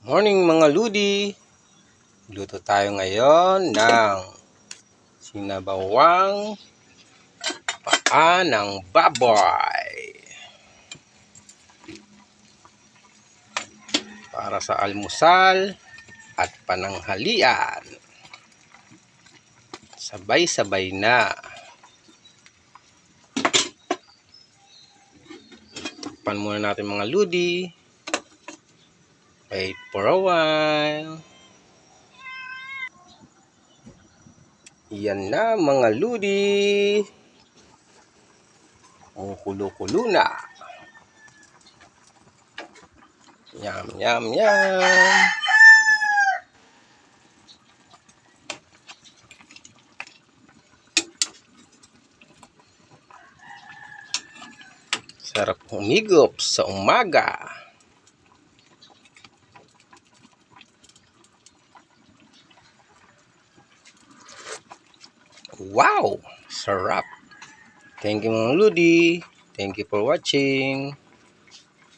Morning mga Ludi! Luto tayo ngayon ng sinabawang paa ng baboy para sa almusal at pananghalian. Sabay-sabay na. Takpan muna natin mga Ludi. Wait for a while. Yan na mga Ludi. Kulo-kulo na. Yum, yum, yum. Sarap humigop sa umaga. Wow! Sarap! Thank you mga Ludi. Thank you for watching.